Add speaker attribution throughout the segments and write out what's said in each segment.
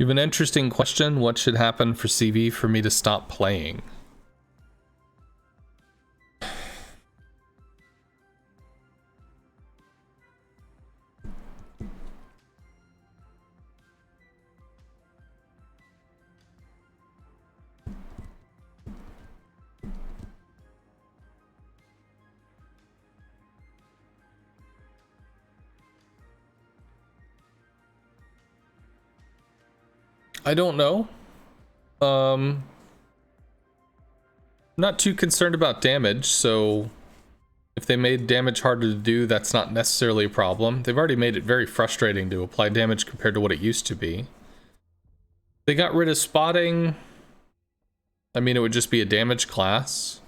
Speaker 1: You have an interesting question. What should happen for CV for me to stop playing? I don't know. Not too concerned about damage, so if they made damage harder to do, that's not necessarily a problem. They've already made it very frustrating to apply damage compared to what it used to be. They got rid of spotting. I mean, it would just be a damage class.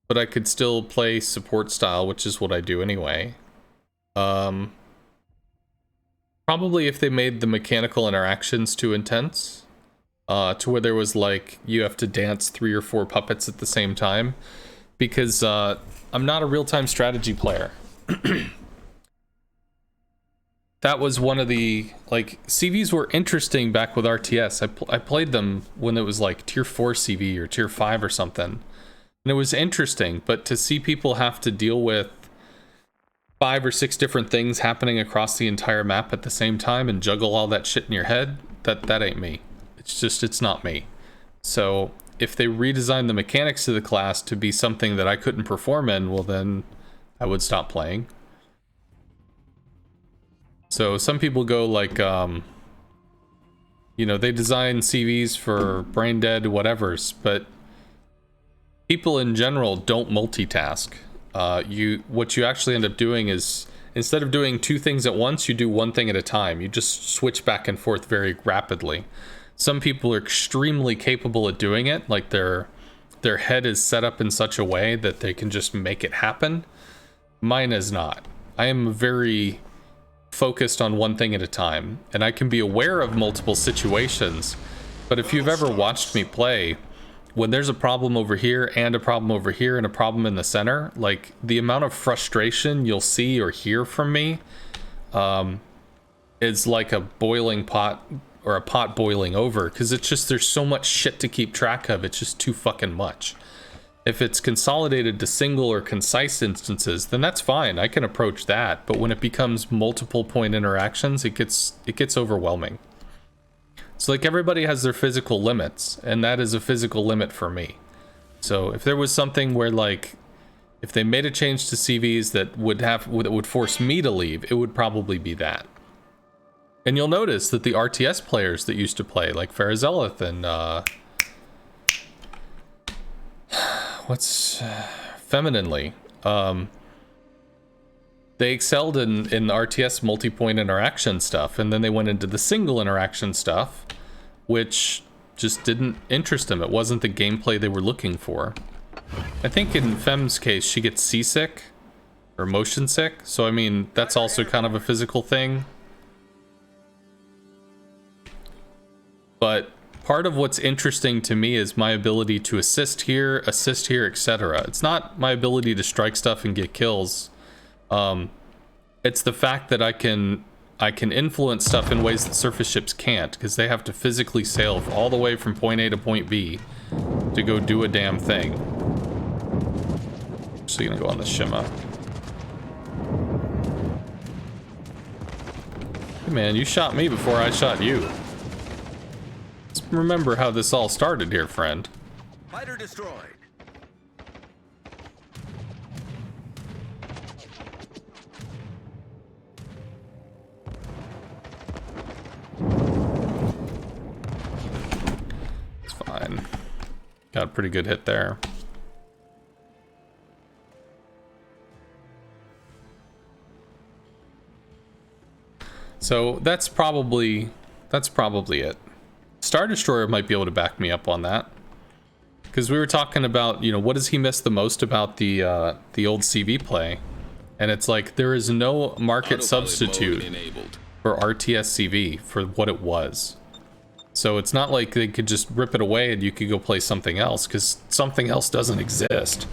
Speaker 1: But I could still play support style, which is what I do anyway. Probably if they made the mechanical interactions too intense, to where there was like, you have to dance 3 or 4 puppets at the same time, because I'm not a real-time strategy player. That was one of the, like, CVs were interesting back with RTS. I played them when it was like tier 4 CV or tier 5 or something, and it was interesting, but to see people have to deal with 5 or 6 different things happening across the entire map at the same time and juggle all that shit in your head, that ain't me. It's not me. So if they redesign the mechanics of the class to be something that I couldn't perform in, well then I would stop playing. So some people go like, you know, they design CVs for brain dead whatevers, but people in general don't multitask. What you actually end up doing is, instead of doing 2 things at once, you do 1 thing at a time. You just switch back and forth very rapidly. Some people are extremely capable at doing it, like their head is set up in such a way that they can just make it happen. Mine is not. I am very focused on 1 thing at a time, and I can be aware of multiple situations, but if you've ever watched me play, when there's a problem over here and a problem over here and a problem in the center, like the amount of frustration you'll see or hear from me is like a boiling pot, or a pot boiling over, because it's just, there's so much shit to keep track of. It's just too fucking much. If it's consolidated to single or concise instances, then that's fine. I can approach that. But when it becomes multiple point interactions, it gets overwhelming. So like, everybody has their physical limits, and that is a physical limit for me. So if there was something where, like, if they made a change to CVs that would force me to leave, it would probably be that. And you'll notice that the RTS players that used to play, like Farazelleth and Femininely, they excelled in RTS multi-point interaction stuff, and then they went into the single interaction stuff, which just didn't interest them. It wasn't the gameplay they were looking for. I think in Fem's case, she gets seasick or motion sick, so I mean, that's also kind of a physical thing. But part of what's interesting to me is my ability to assist here, etc. It's not my ability to strike stuff and get kills. It's the fact that I can influence stuff in ways that surface ships can't, because they have to physically sail all the way from point A to point B to go do a damn thing. So you're gonna go on the Shima. Hey man, you shot me before I shot you. Let's remember how this all started here, friend.
Speaker 2: Fighter destroyed.
Speaker 1: It's fine. Got a pretty good hit there. So that's probably it. Star Destroyer might be able to back me up on that, because we were talking about, you know, what does he miss the most about the old CV play, and it's like there is no market substitute for RTS CV for what it was. So it's not like they could just rip it away and you could go play something else, because something else doesn't exist.